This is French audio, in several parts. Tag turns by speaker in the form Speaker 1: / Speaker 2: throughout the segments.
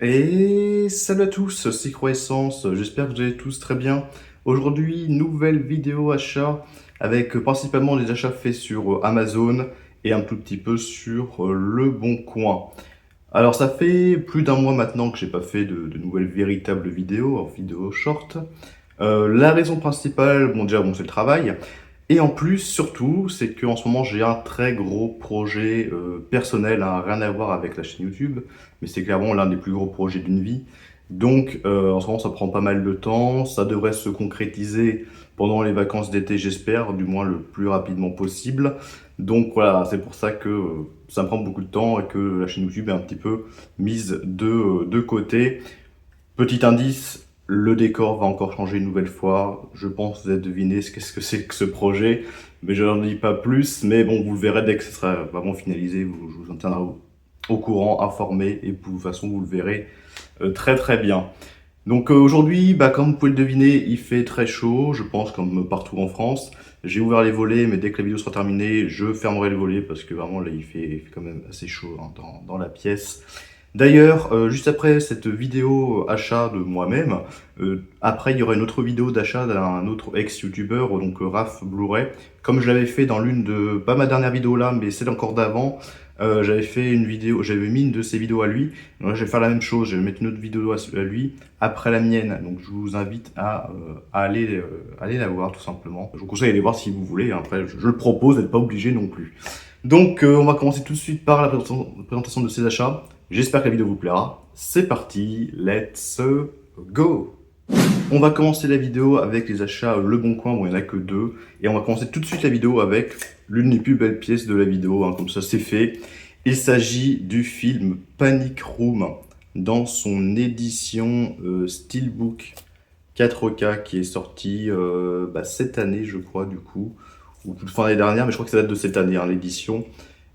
Speaker 1: Et salut à tous, c'est Croissance, j'espère que vous allez tous très bien. Aujourd'hui, nouvelle vidéo achat avec principalement des achats faits sur Amazon et un tout petit peu sur Le Bon Coin. Alors ça fait plus d'un mois maintenant que j'ai pas fait de nouvelles véritables vidéos, en vidéo short. La raison principale, bon déjà bon c'est le travail, et en plus, surtout, c'est qu'en ce moment, j'ai un très gros projet personnel, hein, rien à voir avec la chaîne YouTube, mais c'est clairement l'un des plus gros projets d'une vie. Donc, en ce moment, ça prend pas mal de temps. Ça devrait se concrétiser pendant les vacances d'été, j'espère, du moins le plus rapidement possible. Donc voilà, c'est pour ça que ça me prend beaucoup de temps et que la chaîne YouTube est un petit peu mise de côté. Petit indice, le décor va encore changer une nouvelle fois. Je pense que vous avez deviné qu'est-ce que c'est que ce projet, mais je n'en dis pas plus. Mais bon, vous le verrez dès que ce sera vraiment finalisé. Je vous en tiendrai au courant, informé, et de toute façon, vous le verrez très très bien. Donc aujourd'hui, comme vous pouvez le deviner, il fait très chaud, je pense, comme partout en France. J'ai ouvert les volets, mais dès que la vidéo sera terminée, je fermerai le volet parce que vraiment là, il fait quand même assez chaud, hein, dans la pièce. D'ailleurs, juste après cette vidéo achat de moi-même, après il y aura une autre vidéo d'achat d'un autre ex-youtubeur, donc Raph Blu-ray. Comme je l'avais fait dans l'une de, pas ma dernière vidéo là, mais celle encore d'avant, j'avais fait une vidéo, j'avais mis une de ses vidéos à lui. Donc là, je vais faire la même chose, je vais mettre une autre vidéo à lui après la mienne. Donc je vous invite à aller la voir tout simplement. Je vous conseille d'aller voir si vous voulez. Après, je le propose, vous n'êtes pas obligé non plus. Donc on va commencer tout de suite par la présentation de ces achats. J'espère que la vidéo vous plaira. C'est parti, let's go! On va commencer la vidéo avec les achats Le Bon Coin, bon il n'y en a que deux. Et on va commencer tout de suite la vidéo avec l'une des plus belles pièces de la vidéo, hein, comme ça c'est fait. Il s'agit du film Panic Room dans son édition Steelbook 4K qui est sorti cette année je crois du coup, ou toute fin l'année dernière, mais je crois que ça date de cette année, hein, l'édition.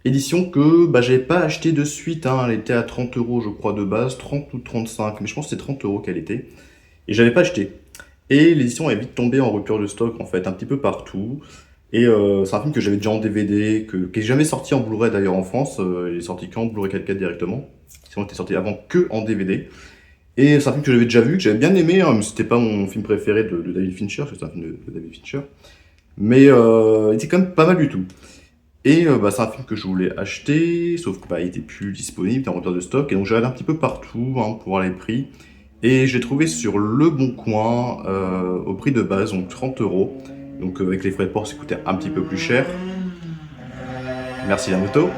Speaker 1: Édition que j'avais pas acheté de suite, hein, elle était à 30 euros je crois de base, 30 ou 35, mais je pense que c'est 30 euros qu'elle était. Et j'avais pas acheté. Et l'édition est vite tombée en rupture de stock en fait, un petit peu partout. Et c'est un film que j'avais déjà en DVD, qui est jamais sorti en Blu-ray d'ailleurs en France, il est sorti qu'en Blu-ray 4K directement. Sinon il était sorti avant que en DVD. Et c'est un film que j'avais déjà vu, que j'avais bien aimé, hein, mais c'était pas mon film préféré de David Fincher, parce que c'est un film de David Fincher. Mais il était quand même pas mal du tout. Et c'est un film que je voulais acheter, sauf que il était plus disponible, il était en rupture de stock, et donc j'ai regardé un petit peu partout, hein, pour voir les prix. Et j'ai trouvé sur Le Bon Coin, au prix de base, donc 30 euros. Donc avec les frais de port, ça coûtait un petit peu plus cher. Merci la moto.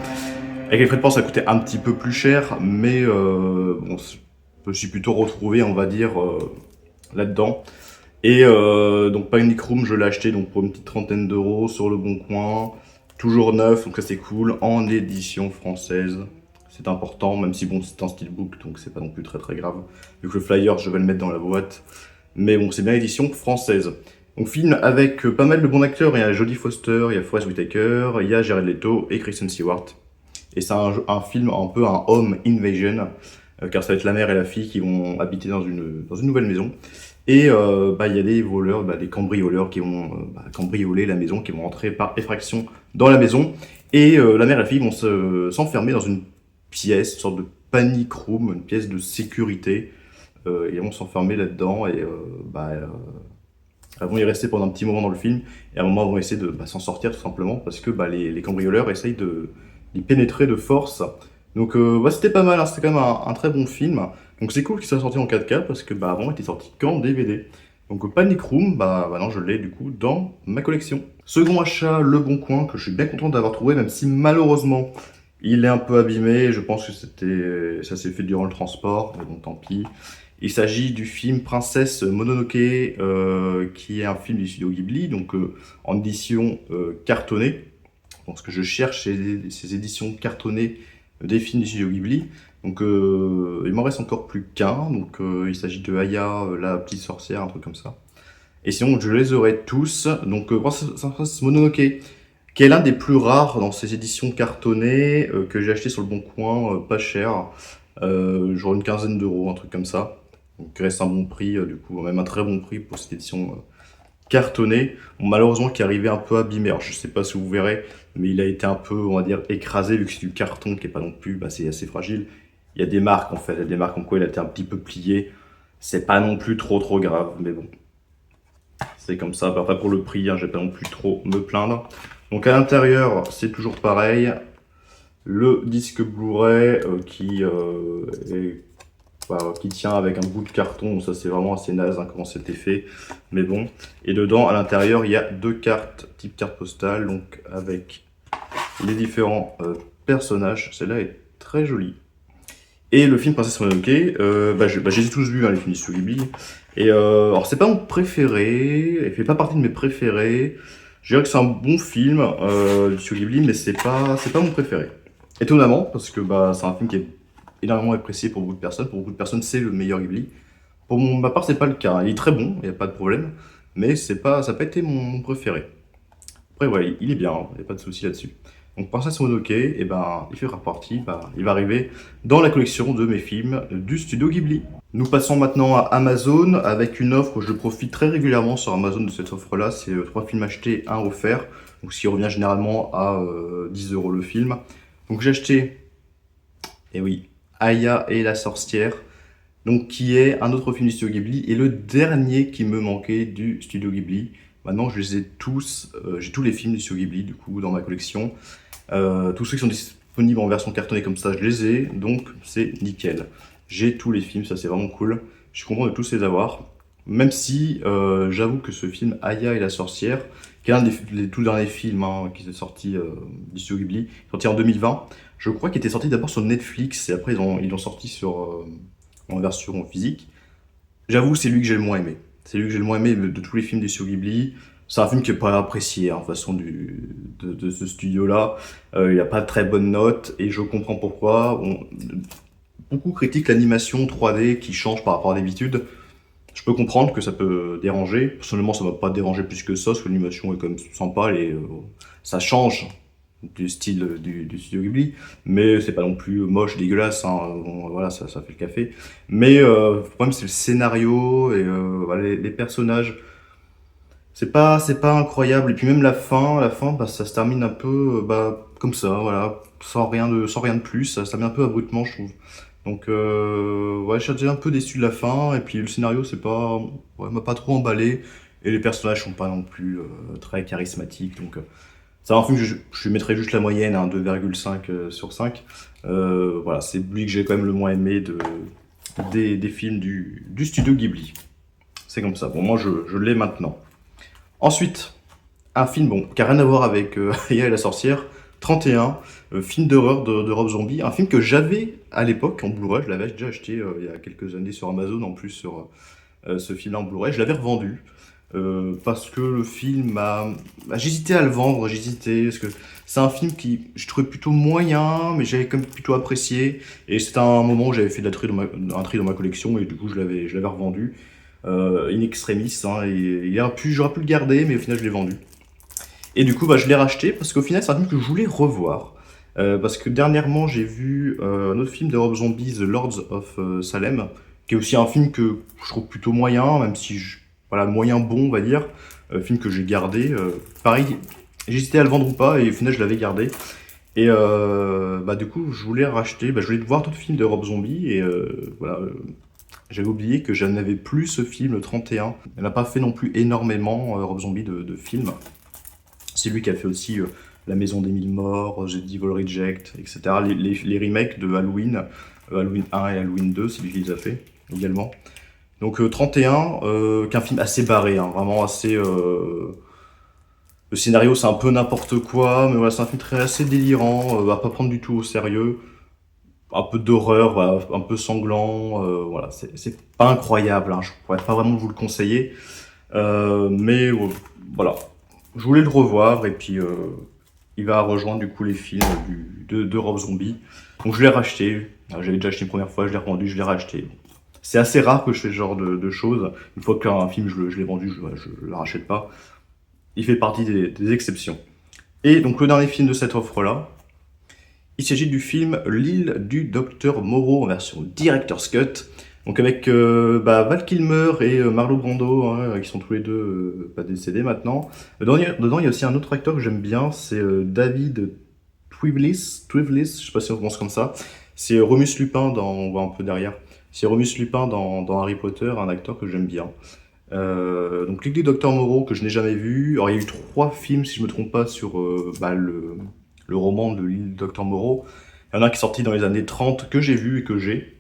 Speaker 1: Avec les frais de port, ça coûtait un petit peu plus cher, mais bon, je me suis plutôt retrouvé, on va dire, là-dedans. Et donc Panic Room, je l'ai acheté donc pour une petite trentaine d'euros sur Le Bon Coin. Toujours neuf, donc ça c'est cool, en édition française. C'est important, même si bon, c'est un steelbook, donc c'est pas non plus très très grave. Vu que le flyer, je vais le mettre dans la boîte. Mais bon, c'est bien édition française. Donc film avec pas mal de bons acteurs, il y a Jodie Foster, il y a Forest Whitaker, il y a Jared Leto et Kristen Stewart. Et c'est un film un peu un home invasion, car ça va être la mère et la fille qui vont habiter dans une nouvelle maison. Et il y a des voleurs, des cambrioleurs qui vont cambrioler la maison, qui vont entrer par effraction dans la maison. Et la mère et la fille vont s'enfermer dans une pièce, une sorte de panic room, une pièce de sécurité. Et elles vont s'enfermer là-dedans et elles vont y rester pendant un petit moment dans le film. Et à un moment, elles vont essayer de s'en sortir tout simplement parce que les cambrioleurs essayent d'y pénétrer de force. Donc c'était pas mal, hein, c'était quand même un très bon film. Donc c'est cool qu'il soit sorti en 4K parce que avant il était sorti qu'en DVD. Donc Panic Room, maintenant je l'ai du coup dans ma collection. Second achat, Le Bon Coin, que je suis bien content d'avoir trouvé, même si malheureusement il est un peu abîmé. Je pense que ça s'est fait durant le transport, mais bon tant pis. Il s'agit du film Princesse Mononoke, qui est un film du studio Ghibli, donc en édition cartonnée. Donc ce que je cherche, c'est ces éditions cartonnées des films du studio Ghibli. Donc il m'en reste encore plus qu'un. Donc il s'agit de Aya, la petite sorcière, un truc comme ça. Et sinon, je les aurai tous. Donc Princesse Mononoke, qui est l'un des plus rares dans ces éditions cartonnées, que j'ai acheté sur le Bon Coin, pas cher. Genre une quinzaine d'euros, un truc comme ça. Donc il reste un bon prix, du coup, même un très bon prix pour cette édition cartonné, bon, malheureusement qui est arrivé un peu abîmé. Alors je sais pas si vous verrez, mais il a été un peu, on va dire, écrasé vu que c'est du carton qui est pas non plus, c'est assez fragile. Il y a des marques en fait, il y a des marques en quoi il a été un petit peu plié. C'est pas non plus trop grave, mais bon, c'est comme ça. Après pour le prix, hein, je vais pas non plus trop me plaindre. Donc à l'intérieur, c'est toujours pareil. Le disque Blu-ray qui tient avec un bout de carton. Ça c'est vraiment assez naze hein, comment c'était fait, mais bon. Et dedans, à l'intérieur, il y a deux cartes, type carte postale, donc avec les différents personnages. Celle-là est très jolie. Et le film Princesse Mononoke, je les ai tous vus, hein, les films du Studio Ghibli. Et alors c'est pas mon préféré, il fait pas partie de mes préférés. Je dirais que c'est un bon film du Studio Ghibli, mais c'est pas mon préféré. Étonnamment, parce que c'est un film qui est énormément apprécié pour beaucoup de personnes. Pour beaucoup de personnes, c'est le meilleur Ghibli. Pour ma part, c'est pas le cas. Il est très bon, il n'y a pas de problème, mais ça n'a pas été mon préféré. Après, ouais, il est bien, il n'y a pas de souci là-dessus. Donc, Princesse Mononoke, il fera partie, il va arriver dans la collection de mes films du studio Ghibli. Nous passons maintenant à Amazon avec une offre, je profite très régulièrement sur Amazon de cette offre-là, c'est 3 films achetés, 1 offert, donc ce qui revient généralement à 10 € le film. Donc j'ai acheté, et oui, Aya et la sorcière, donc qui est un autre film du studio Ghibli et le dernier qui me manquait du studio Ghibli. Maintenant, je les ai tous, j'ai tous les films du studio Ghibli du coup dans ma collection. Tous ceux qui sont disponibles en version cartonnée comme ça, je les ai, donc c'est nickel. J'ai tous les films, ça c'est vraiment cool. Je suis content de tous les avoir. Même si j'avoue que ce film Aya et la sorcière, qui est un des tout derniers films hein, qui est sorti du studio Ghibli, sorti en 2020, je crois qu'il était sorti d'abord sur Netflix et après ils l'ont sorti en version physique. J'avoue, c'est lui que j'ai le moins aimé. C'est lui que j'ai le moins aimé de tous les films des studios Ghibli. C'est un film qui est pas apprécié, hein, de toute façon, de ce studio-là. Il a pas de très bonnes notes, et je comprends pourquoi. Beaucoup critiquent l'animation 3D qui change par rapport à d'habitude. Je peux comprendre que ça peut déranger. Personnellement, ça m'a pas dérangé plus que ça, parce que l'animation est quand même sympa, ça change du style du studio Ghibli, mais c'est pas non plus moche, dégueulasse, hein. Bon, voilà, ça fait le café. Mais le problème, c'est le scénario et voilà, les personnages. C'est pas incroyable. Et puis même la fin, ça se termine un peu comme ça, voilà, sans rien de plus. Ça se termine un peu abruptement, je trouve. Donc ouais, je suis déjà un peu déçu de la fin. Et puis le scénario, m'a pas trop emballé. Et les personnages sont pas non plus très charismatiques. Donc c'est un film que je lui mettrais juste la moyenne, hein, 2,5 sur 5. Voilà, c'est lui que j'ai quand même le moins aimé des films du studio Ghibli. C'est comme ça. Bon, moi je l'ai maintenant. Ensuite, un film bon, qui n'a rien à voir avec Aya et la sorcière, 31, film d'horreur de Rob Zombie, un film que j'avais à l'époque en Blu-ray, je l'avais déjà acheté il y a quelques années sur Amazon, en plus sur ce film-là en Blu-ray, je l'avais revendu, parce que le film j'hésitais à le vendre, parce que c'est un film qui je trouvais plutôt moyen, mais j'avais quand même plutôt apprécié, et c'était un moment où j'avais fait un tri dans ma collection, et du coup je l'avais revendu, in extremis, hein, et j'aurais pu le garder, mais au final je l'ai vendu. Et du coup, je l'ai racheté parce qu'au final, c'est un film que je voulais revoir. Parce que dernièrement, j'ai vu un autre film de Rob Zombie, The Lords of Salem, qui est aussi un film que je trouve plutôt moyen, même si, voilà, moyen bon, on va dire. Film que j'ai gardé. Pareil, j'hésitais à le vendre ou pas, et au final, je l'avais gardé. Et du coup, je voulais racheter, je voulais voir d'autres films de Rob Zombie, et voilà. J'avais oublié que je n'avais plus ce film, le 31. Elle n'a pas fait non plus énormément, Rob Zombie, de films. C'est lui qui a fait aussi La Maison des Mille Morts, The Devil Reject, etc. Les remakes de Halloween, Halloween 1 et Halloween 2, c'est lui qui les a fait également. Donc 31, qu'un film assez barré, hein, vraiment assez... Le scénario c'est un peu n'importe quoi, mais voilà, c'est un film assez délirant, à pas prendre du tout au sérieux. Un peu d'horreur, voilà, un peu sanglant, voilà, c'est pas incroyable, hein, je pourrais pas vraiment vous le conseiller. Mais voilà, je voulais le revoir et puis il va rejoindre du coup les films de Rob Zombie. Donc je l'ai racheté. J'avais déjà acheté une première fois, je l'ai revendu, je l'ai racheté. C'est assez rare que je fais ce genre de choses. Une fois qu'un film je l'ai vendu, je le rachète pas. Il fait partie des exceptions. Et donc le dernier film de cette offre-là, il s'agit du film L'île du Docteur Moreau en version Director's Cut. Donc avec Val Kilmer et Marlon Brando, hein, qui sont tous les deux décédés maintenant. Dedans, il y a aussi un autre acteur que j'aime bien, c'est David Twivlis, je sais pas si on prononce comme ça. C'est Remus Lupin on voit un peu derrière. C'est Remus Lupin dans Harry Potter, un acteur que j'aime bien. Donc l'île du Docteur Moreau que je n'ai jamais vu. Alors il y a eu 3 films si je me trompe pas sur le roman de l'île du Docteur Moreau. Il y en a un qui est sorti dans les années 30 que j'ai vu et que j'ai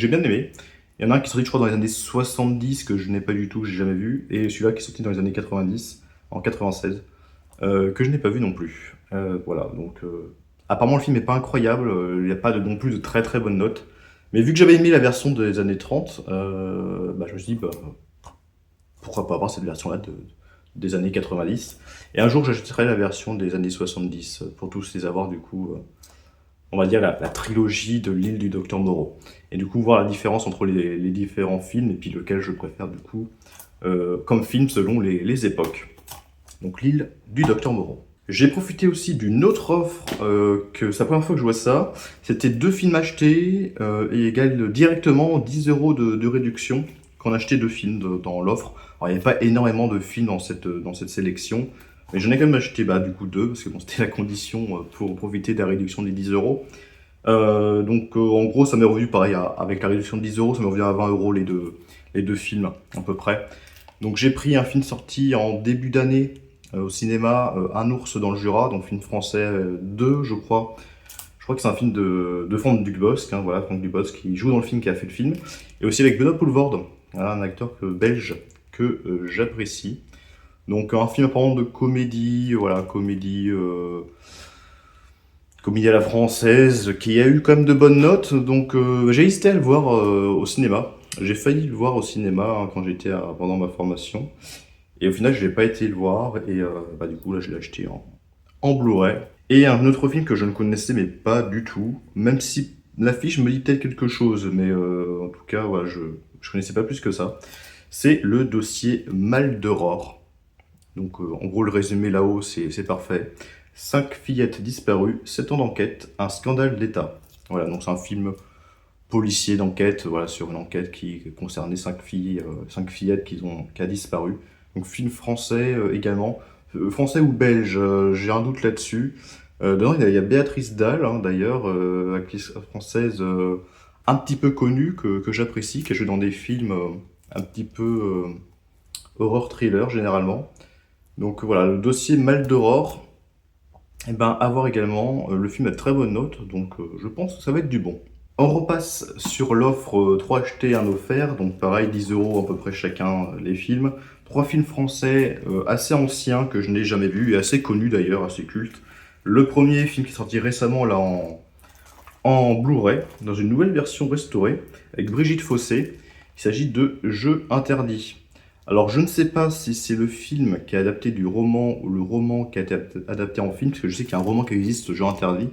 Speaker 1: bien aimé. Il y en a un qui est sorti je crois dans les années 70 que je n'ai pas du tout, j'ai jamais vu. Et celui-là qui est sorti dans les années 90, en 96, que je n'ai pas vu non plus. Voilà, donc apparemment le film n'est pas incroyable, il n'y a pas non plus de très très bonnes notes. Mais vu que j'avais aimé la version des années 30, je me suis dit, pourquoi pas avoir cette version-là des années 90. Et un jour, j'achèterai la version des années 70 pour tous les avoir, du coup, on va dire la trilogie de l'île du Docteur Moreau. Et du coup, voir la différence entre les différents films et puis lequel je préfère, du coup, comme film selon les époques. Donc, l'île du Docteur Moreau. J'ai profité aussi d'une autre offre, que c'est la première fois que je vois ça. C'était 2 films achetés et égale directement 10 € de réduction quand on achetait 2 films dans l'offre. Alors il n'y avait pas énormément de films dans cette sélection, mais j'en ai quand même acheté du coup 2 parce que bon, c'était la condition pour profiter de la réduction des 10 €. En gros, ça m'est revenu pareil, avec la réduction de 10 €, ça m'est revenu à 20 € les deux films à peu près. Donc j'ai pris un film sorti en début d'année au cinéma, Un ours dans le Jura, donc film français 2 je crois. Je crois que c'est un film de Franck Dubosc, hein, voilà, Franck Dubosc qui joue dans le film, qui a fait le film. Et aussi avec Benoît Poelvoorde, voilà, un acteur belge que j'apprécie. Donc un film apparemment de comédie, voilà, comédie à la française, qui a eu quand même de bonnes notes. Donc j'ai hésité à le voir au cinéma. J'ai failli le voir au cinéma hein, quand j'étais pendant ma formation. Et au final, je n'ai pas été le voir. Et du coup, là, je l'ai acheté en Blu-ray. Et un autre film que je ne connaissais mais pas du tout, même si l'affiche me dit peut-être quelque chose, mais en tout cas, voilà, je ne connaissais pas plus que ça. C'est le dossier Maldoror. Donc en gros, le résumé là-haut, c'est parfait. 5 fillettes disparues, 7 ans d'enquête, un scandale d'État. Voilà, donc c'est un film policier d'enquête, voilà, sur une enquête qui concernait 5 filles, 5 fillettes qui a disparu. Donc film français également. Français ou belge, j'ai un doute là-dessus. Dedans, il y a Béatrice Dalle, hein, d'ailleurs, actrice française un petit peu connue, que j'apprécie, qui a joué dans des films un petit peu horror thriller généralement. Donc voilà, le dossier Maldoror, et à voir également. Le film a de très bonnes notes, donc je pense que ça va être du bon. On repasse sur l'offre 3 achetés, 1 offert, donc pareil, 10 € à peu près chacun les films. 3 films français assez anciens que je n'ai jamais vus et assez connus d'ailleurs, assez cultes. Le premier film qui est sorti récemment là en Blu-ray, dans une nouvelle version restaurée, avec Brigitte Fossé. Il s'agit de Jeux interdits. Alors je ne sais pas si c'est le film qui est adapté du roman ou le roman qui a été adapté en film, parce que je sais qu'il y a un roman qui existe, Jeux interdits.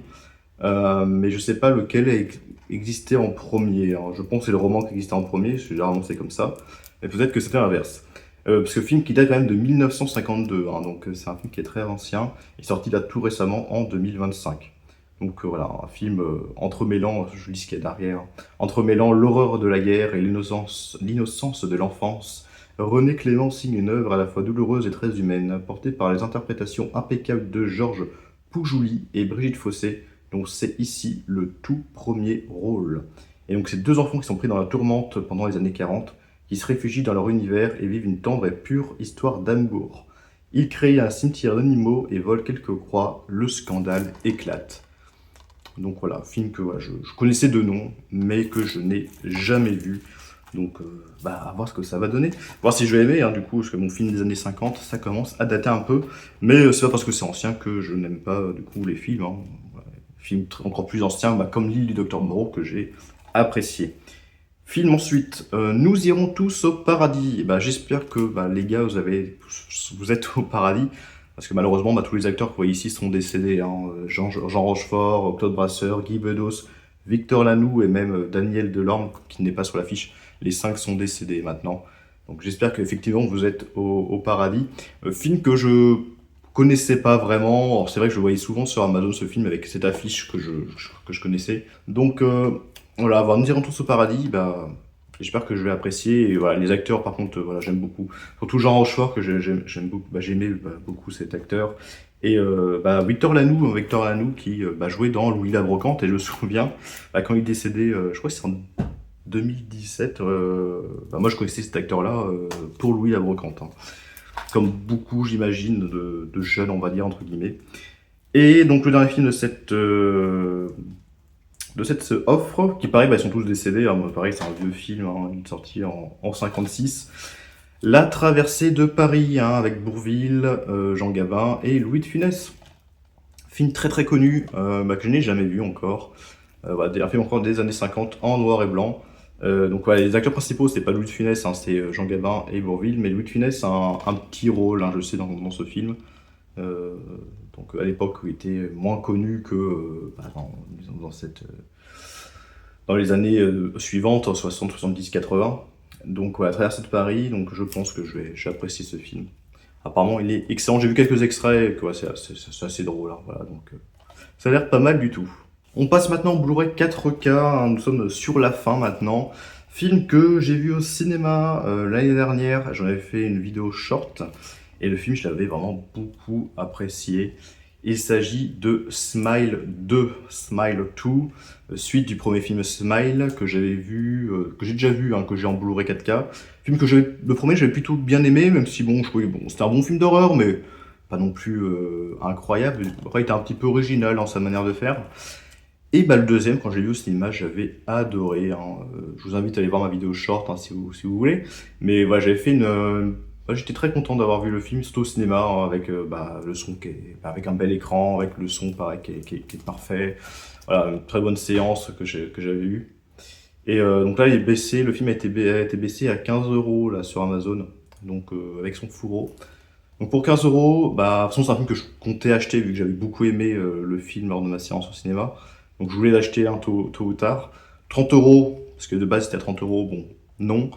Speaker 1: Mais je ne sais pas lequel existait en premier. Alors, je pense que c'est le roman qui existait en premier, parce que généralement c'est comme ça. Mais peut-être que c'était l'inverse. Parce que le film qui date quand même de 1952, hein, donc c'est un film qui est très ancien, il est sorti là tout récemment en 2025. Donc voilà, un film entremêlant, je lis ce qu'il y a derrière, entremêlant l'horreur de la guerre et l'innocence de l'enfance. René Clément signe une œuvre à la fois douloureuse et très humaine, portée par les interprétations impeccables de Georges Poujouli et Brigitte Fossé, donc c'est ici le tout premier rôle. Et donc c'est 2 enfants qui sont pris dans la tourmente pendant les années 40, qui se réfugient dans leur univers et vivent une tendre et pure histoire d'amour. Ils créent un cimetière d'animaux et volent quelques croix, le scandale éclate. Donc voilà, film que je connaissais de nom, mais que je n'ai jamais vu. Donc à voir ce que ça va donner. Voir si je vais aimer, hein, du coup, parce que mon film des années 50, ça commence à dater un peu. Mais c'est pas parce que c'est ancien que je n'aime pas, du coup, les films. Hein. Film encore plus ancien, comme l'île du Docteur Moreau, que j'ai apprécié. Film ensuite, Nous irons tous au paradis. J'espère que les gars, vous êtes au paradis. Parce que malheureusement, tous les acteurs que vous voyez ici sont décédés. Hein. Jean Rochefort, Claude Brasseur, Guy Bedos, Victor Lanoux et même Daniel Delorme, qui n'est pas sur l'affiche. Les 5 sont décédés maintenant. Donc j'espère qu'effectivement vous êtes au paradis. Film que je connaissais pas vraiment. Alors c'est vrai que je voyais souvent sur Amazon ce film avec cette affiche que je connaissais. Donc voilà, Nous irons tous au paradis. J'espère que je vais apprécier. Et voilà, les acteurs, par contre, j'aime beaucoup. Surtout Jean Rochefort, que j'aime beaucoup. J'aimais beaucoup cet acteur. Et Victor Lanoux qui jouait dans Louis la Brocante, et je me souviens, quand il est décédé, je crois que c'est en 2017, moi je connaissais cet acteur-là pour Louis la Brocante, hein. Comme beaucoup, j'imagine, de jeunes, on va dire, entre guillemets. Et donc le dernier film de cette offre, qui pareil, ils sont tous décédés, hein, pareil, c'est un vieux film, hein, il est sorti en 56. La traversée de Paris, hein, avec Bourvil, Jean Gabin et Louis de Funès. Film très très connu, que je n'ai jamais vu encore. Un film encore des années 50 en noir et blanc. Donc voilà, les acteurs principaux, c'est pas Louis de Funès, hein, c'est Jean Gabin et Bourvil, mais Louis de Funès a un petit rôle, hein, je sais, dans ce film. Euh, donc à l'époque, il était moins connu que dans les années suivantes, 60, 70, 80. Donc ouais, à travers cette Paris, donc je pense que je vais apprécier ce film. Apparemment, il est excellent. J'ai vu quelques extraits, que, ouais, c'est assez drôle, hein, voilà, donc ça a l'air pas mal du tout. On passe maintenant au Blu-ray 4K, hein, nous sommes sur la fin maintenant. Film que j'ai vu au cinéma l'année dernière, j'en avais fait une vidéo short, et le film je l'avais vraiment beaucoup apprécié. Il s'agit de Smile 2, Smile 2, suite du premier film Smile que j'avais vu, que j'ai déjà vu, hein, que j'ai en Blu-ray 4K. Film que le premier j'avais plutôt bien aimé, même si bon, je trouvais bon, c'était un bon film d'horreur, mais pas non plus incroyable. Après, il était un petit peu original dans sa manière de faire. Et le deuxième, quand j'ai vu au cinéma, j'avais adoré, hein. Je vous invite à aller voir ma vidéo short, hein, si vous voulez. Mais voilà, j'avais fait j'étais très content d'avoir vu le film, surtout au cinéma, hein, avec le son avec un bel écran, avec le son pareil qui est parfait. Voilà, une très bonne séance que j'avais eue. Et donc là, le film a été baissé à 15 € là sur Amazon, donc avec son fourreau. Donc pour 15 €, de toute façon c'est un film que je comptais acheter vu que j'avais beaucoup aimé le film lors de ma séance au cinéma. Donc je voulais l'acheter tôt ou tard. 30 €, parce que de base c'était à 30 €, bon, non.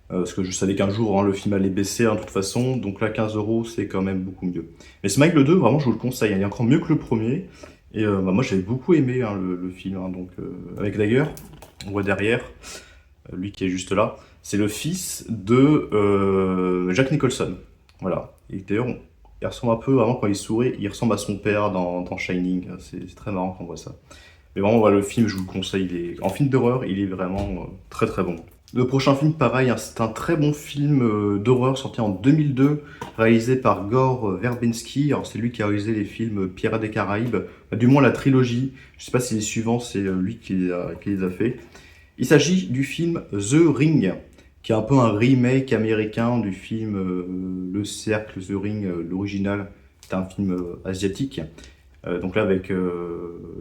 Speaker 1: Parce que je savais qu'un jour, hein, le film allait baisser, hein, de toute façon. Donc là, 15 € c'est quand même beaucoup mieux. Mais Smile 2, vraiment, je vous le conseille, hein, il est encore mieux que le premier. Et moi j'avais beaucoup aimé, hein, le film, hein, donc, avec d'ailleurs, on voit derrière, lui qui est juste là, c'est le fils de Jack Nicholson. Voilà. Et d'ailleurs, il ressemble un peu, vraiment, quand il sourit, il ressemble à son père dans Shining. C'est très marrant quand on voit ça. Mais vraiment, voilà, le film, je vous le conseille. En film d'horreur, il est vraiment très très bon. Le prochain film, pareil, hein, c'est un très bon film d'horreur sorti en 2002, réalisé par Gore Verbinski. Alors, c'est lui qui a réalisé les films Pirates des Caraïbes, du moins la trilogie. Je sais pas si les suivants, c'est lui qui les a fait. Il s'agit du film The Ring, qui est un peu un remake américain du film Le Cercle, The Ring, l'original. C'est un film asiatique. Donc là, avec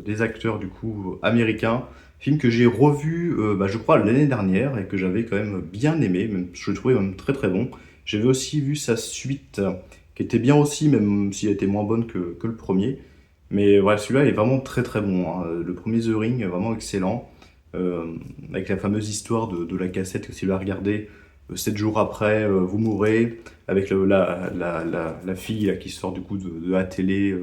Speaker 1: des acteurs du coup américains. Film que j'ai revu, je crois, l'année dernière et que j'avais quand même bien aimé. Même, je le trouvais même très très bon. J'avais aussi vu sa suite, qui était bien aussi, même si elle était moins bonne que le premier. Mais ouais, celui-là est vraiment très très bon, hein. Le premier The Ring est vraiment excellent. Avec la fameuse histoire de la cassette que si vous la regardez 7 jours après, vous mourrez, avec la fille là, qui sort du coup de la télé,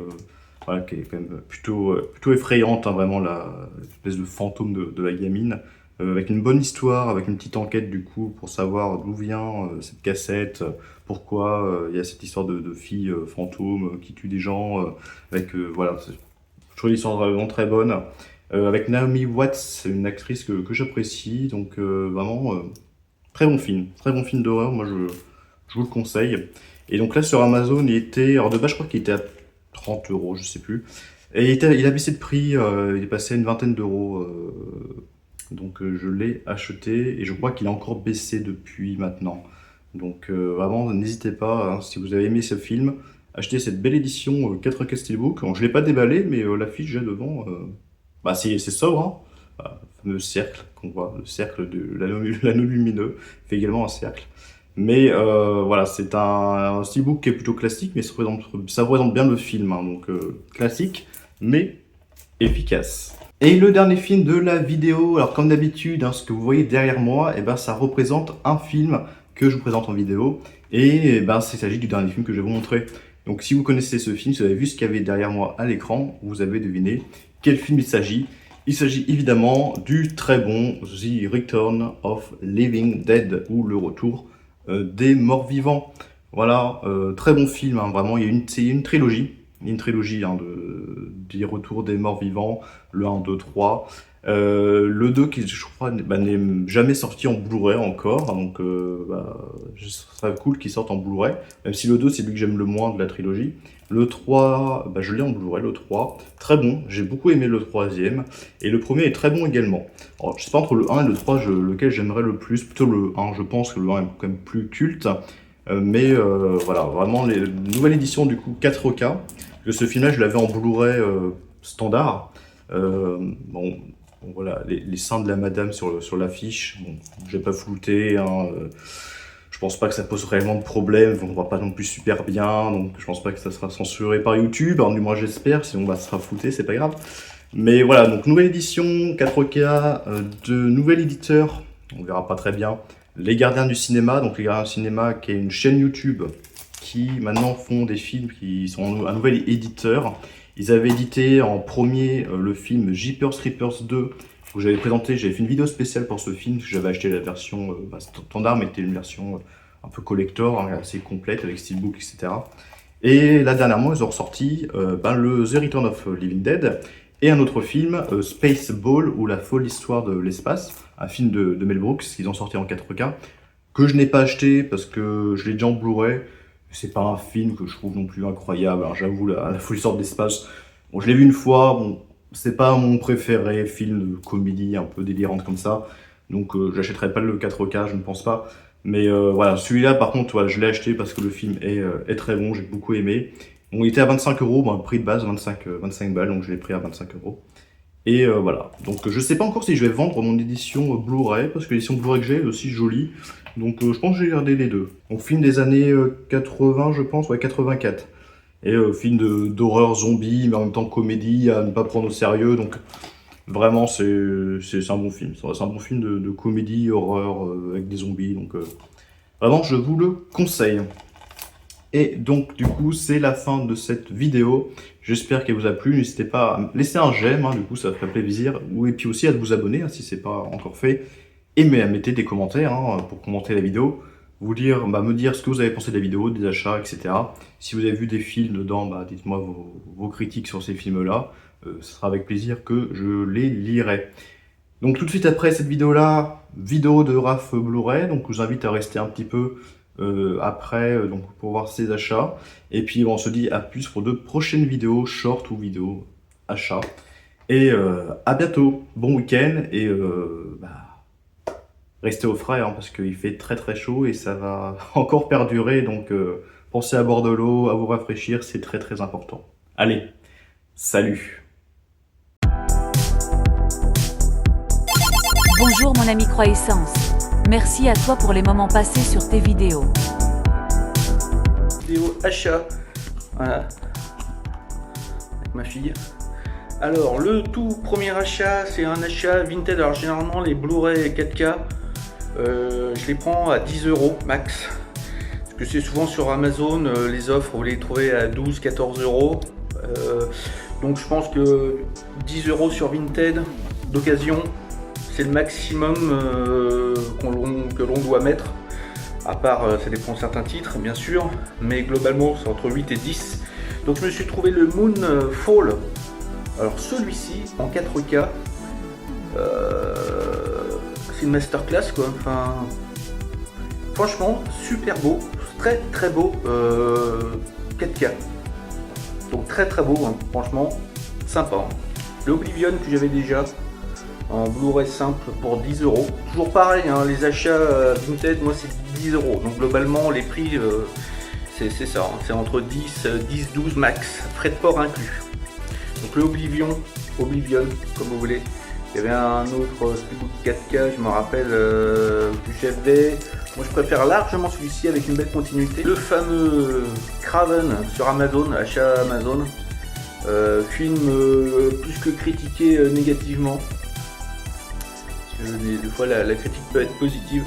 Speaker 1: voilà, qui est quand même plutôt effrayante, hein, vraiment l'espèce de fantôme de la gamine, avec une bonne histoire, avec une petite enquête du coup pour savoir d'où vient cette cassette, pourquoi il y a cette histoire de fille fantôme qui tue des gens, voilà, je trouve l'histoire vraiment très bonne. Avec Naomi Watts, une actrice que j'apprécie, donc vraiment très bon film d'horreur, moi je vous le conseille. Et donc là sur Amazon, alors de base je crois qu'il était à 30 €, je sais plus. Et il a baissé de prix, il est passé à une vingtaine d'euros, donc je l'ai acheté et je crois qu'il a encore baissé depuis maintenant. Donc vraiment n'hésitez pas, hein, si vous avez aimé ce film, achetez cette belle édition 4K Steelbook. Bon, je l'ai pas déballé, mais l'affiche j'ai devant. C'est sobre, hein. Le fameux cercle qu'on voit, le cercle de l'anneau lumineux fait également un cercle. Mais voilà, c'est un steelbook qui est plutôt classique, mais ça représente bien le film, hein, donc classique, mais efficace. Et le dernier film de la vidéo, alors comme d'habitude, hein, ce que vous voyez derrière moi, ça représente un film que je vous présente en vidéo, et il s'agit du dernier film que je vais vous montrer. Donc si vous connaissez ce film, si vous avez vu ce qu'il y avait derrière moi à l'écran, vous avez deviné quel film il s'agit. Il s'agit évidemment du très bon The Return of Living Dead, ou le retour des morts vivants. Voilà, très bon film, hein, vraiment, c'est une trilogie. une trilogie hein, des retours des morts vivants, le 1, 2, 3. Le 2 qui je crois n'est jamais sorti en Blu-ray encore, donc ce serait cool qu'il sorte en Blu-ray, même si le 2 c'est lui que j'aime le moins de la trilogie. Le 3, je l'ai en Blu-ray, le 3, très bon, j'ai beaucoup aimé le troisième, et le premier est très bon également. Alors je sais pas entre le 1 et le 3 lequel j'aimerais le plus, plutôt le 1, je pense que le 1 est quand même plus culte, mais voilà, vraiment les nouvelle édition du coup 4K, parce que ce film-là je l'avais en Blu-ray standard, bon voilà, les seins de la madame sur l'affiche, bon, je vais pas flouter, hein, je pense pas que ça pose réellement de problème, on voit pas non plus super bien, donc je pense pas que ça sera censuré par YouTube, hein, du moins j'espère, sinon ça sera flouté, c'est pas grave. Mais voilà, donc nouvelle édition, 4K, de nouvel éditeur, on verra pas très bien, Les Gardiens du Cinéma, donc Les Gardiens du Cinéma qui est une chaîne YouTube qui maintenant font des films qui sont un nouvel éditeur. Ils avaient édité en premier le film Jeepers Creepers 2 que j'avais présenté, j'avais fait une vidéo spéciale pour ce film, parce que j'avais acheté la version standard, mais c'était une version un peu collector, hein, assez complète avec steelbook, etc. Et là dernièrement, ils ont ressorti le The Return of Living Dead et un autre film, Spaceball ou La folle histoire de l'espace, un film de Mel Brooks qu'ils ont sorti en 4K, que je n'ai pas acheté parce que je l'ai déjà en Blu-ray. C'est pas un film que je trouve non plus incroyable, alors j'avoue, la folle histoire de l'espace, bon, je l'ai vu une fois, bon, c'est pas mon préféré, film de comédie un peu délirante comme ça, donc j'achèterai pas le 4K, je ne pense pas. Mais voilà, celui-là par contre, voilà, je l'ai acheté parce que le film est très bon, j'ai beaucoup aimé. Bon, il était à 25 €, bon, prix de base 25 balles, donc je l'ai pris à 25 €. Et voilà, donc je sais pas encore si je vais vendre mon édition Blu-ray, parce que l'édition Blu-ray que j'ai est aussi jolie, donc je pense que je vais garder les deux. Donc film des années 80 je pense, ouais 84. Et film d'horreur zombie, mais en même temps comédie, à ne pas prendre au sérieux, donc vraiment c'est un bon film. C'est un bon film de comédie, horreur, avec des zombies, donc vraiment je vous le conseille. Et donc du coup c'est la fin de cette vidéo, j'espère qu'elle vous a plu, n'hésitez pas à laisser un j'aime, hein, du coup ça ferait plaisir, et puis aussi à vous abonner hein, si c'est pas encore fait, et à mettre des commentaires hein, pour commenter la vidéo, me dire ce que vous avez pensé de la vidéo, des achats, etc. Si vous avez vu des films dedans, dites-moi vos critiques sur ces films-là, ce sera avec plaisir que je les lirai. Donc tout de suite après cette vidéo-là, vidéo de Raph Blu-ray, donc je vous invite à rester un petit peu après donc pour voir ces achats. Et puis on se dit à plus pour de prochaines vidéos, short ou vidéos achats. Et à bientôt, bon week-end et restez au frais hein, parce qu'il fait très très chaud et ça va encore perdurer. Donc pensez à boire de l'eau, à vous rafraîchir, c'est très très important. Allez, salut!
Speaker 2: Bonjour mon ami Croissance. Merci à toi pour les moments passés sur tes vidéos.
Speaker 3: Vidéo achat, voilà, avec ma fille. Alors le tout premier achat, c'est un achat Vinted. Alors généralement les Blu-ray 4K, je les prends à 10 € max. Parce que c'est souvent sur Amazon, les offres vous les trouvez à 12-14 €. Donc je pense que 10 € sur Vinted d'occasion, c'est le maximum que l'on doit mettre. À part, ça dépend de certains titres, bien sûr, mais globalement, c'est entre 8 et 10. Donc, je me suis trouvé le Moonfall. Alors, celui-ci, en 4K, c'est une masterclass, quoi. Enfin, franchement, super beau, très très beau 4K. Donc, très très beau, hein. Franchement, sympa. Hein. Le Oblivion que j'avais déjà en Blu-ray simple pour 10 €. Toujours pareil, hein, les achats Vinted, moi c'est 10 €. Donc globalement les prix c'est ça, hein, c'est entre 10-12 max, frais de port inclus. Donc le Oblivion comme vous voulez. Il y avait un autre Steelbook 4K, je me rappelle que j'avais. Moi je préfère largement celui-ci avec une belle continuité. Le fameux Craven sur Amazon, achat Amazon. Film plus que critiqué négativement. Des fois la critique peut être positive.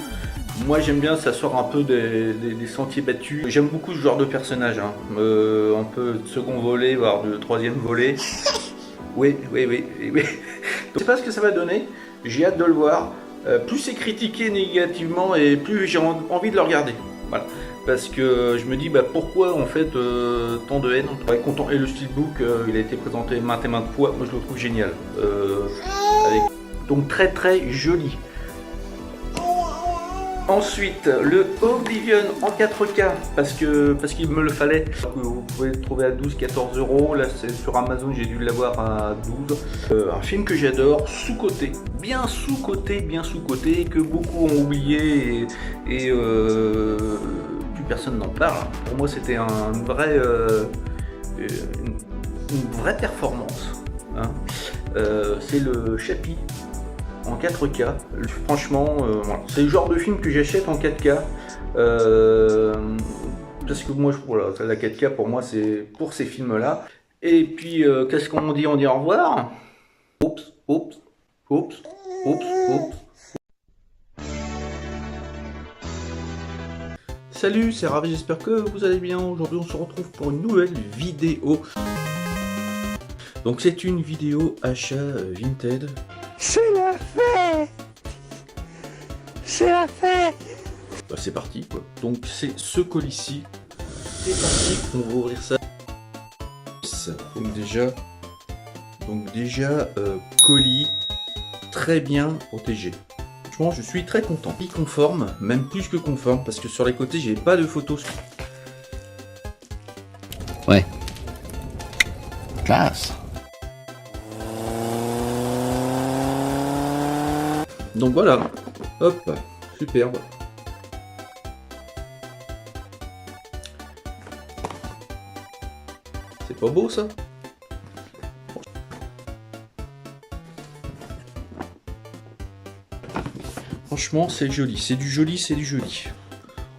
Speaker 3: Moi j'aime bien, ça sort un peu des sentiers battus. J'aime beaucoup ce genre de personnage, hein. Un peu de second volet, voire de troisième volet. Oui. Donc, je sais pas ce que ça va donner, j'ai hâte de le voir. Plus c'est critiqué négativement et plus j'ai envie de le regarder. Voilà. parce que je me dis pourquoi en fait tant de haine. Ouais, content. Et le steelbook il a été présenté maintes et maintes fois, moi je le trouve génial. Donc très très joli. Ensuite, le Oblivion en 4K, parce qu'il me le fallait. Vous pouvez le trouver à 12-14 €. Là, c'est sur Amazon, j'ai dû l'avoir à 12. Un film que j'adore, sous-coté, bien sous-coté, que beaucoup ont oublié et plus personne n'en parle. Pour moi, c'était une vraie performance. Hein. C'est le Chappie. En 4K, franchement, voilà. C'est le genre de film que j'achète en 4K, parce que moi, voilà, la 4K pour moi c'est pour ces films-là. Et puis, qu'est-ce qu'on dit? On dit au revoir. Oups. Salut, c'est Ravi, j'espère que vous allez bien. Aujourd'hui, on se retrouve pour une nouvelle vidéo. Donc, c'est une vidéo achat Vinted.
Speaker 4: C'est la fête! C'est la fête!
Speaker 3: C'est parti quoi. Donc c'est ce colis-ci. C'est parti, on va ouvrir ça. Donc déjà colis très bien protégé. Franchement je suis très content. Il conforme, même plus que conforme, parce que sur les côtés j'ai pas de photos.
Speaker 4: Ouais. Classe!
Speaker 3: Donc voilà, hop, superbe. C'est pas beau ça? Franchement c'est joli, c'est du joli.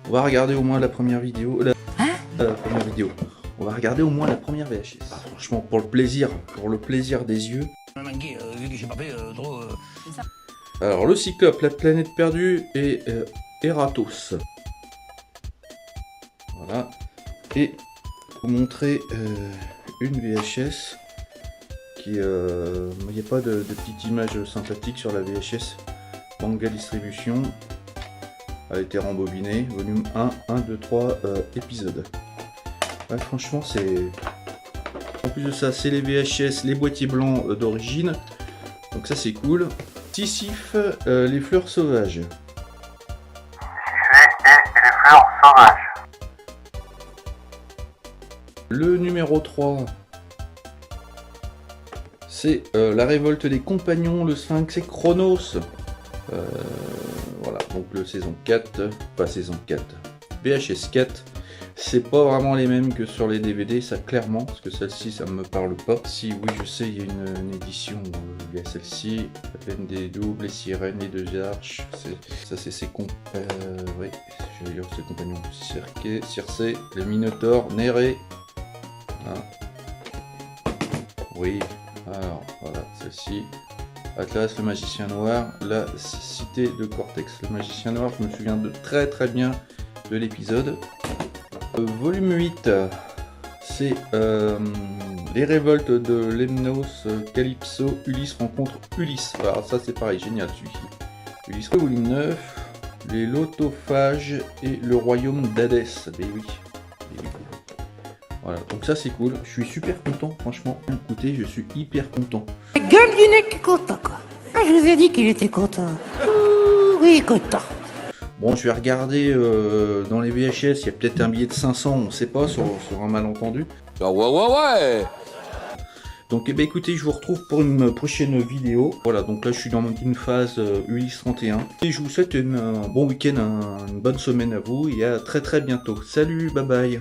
Speaker 3: On va regarder au moins la première vidéo. On va regarder au moins la première VHS. Ah, franchement pour le plaisir des yeux. Alors le Cyclope, la planète perdue et Eratos. Voilà. Et vous montrer une VHS qui il n'y a pas de petite image sympathique sur la VHS. Manga Distribution. Elle a été rembobinée. Volume 1, 2, 3 épisodes. Ouais, franchement c'est... En plus de ça, c'est les VHS, les boîtiers blancs d'origine. Donc ça c'est cool. Sisyphe, les fleurs sauvages. Le numéro 3, c'est la révolte des compagnons, le Sphinx et Chronos. Voilà, donc le saison 4, pas saison 4, VHS 4. C'est pas vraiment les mêmes que sur les DVD, ça clairement, parce que celle-ci ça me parle pas. Si oui je sais, il y a une édition, il y a celle-ci, la peine des doubles, les sirènes, les deux arches, ça c'est ses oui, je vais dire ses compagnons, Circé, le Minotaure, Néré. Ah. Oui, alors voilà, celle-ci. Atlas, le magicien noir, la cité de Cortex. Le magicien noir, je me souviens très bien de l'épisode. Volume 8, c'est les révoltes de Lemnos, Calypso, Ulysse rencontre Ulysse. Alors ça c'est pareil, génial celui-ci. Ulysse. Volume 9, les Lotophages et le royaume d'Hadès. Mais oui. Voilà, donc ça c'est cool. Je suis super content, franchement. Écoutez, je suis hyper content.
Speaker 5: La gueule du nez qui est content quoi. Ah, je vous ai dit qu'il était content. Oui, content.
Speaker 3: Bon, je vais regarder dans les VHS, il y a peut-être un billet de 500, on sait pas, sur un malentendu.
Speaker 4: Ah ouais.
Speaker 3: Donc écoutez, je vous retrouve pour une prochaine vidéo. Voilà, donc là je suis dans une phase Ulysse 31. Et je vous souhaite un bon week-end, une bonne semaine à vous et à très bientôt. Salut, bye bye.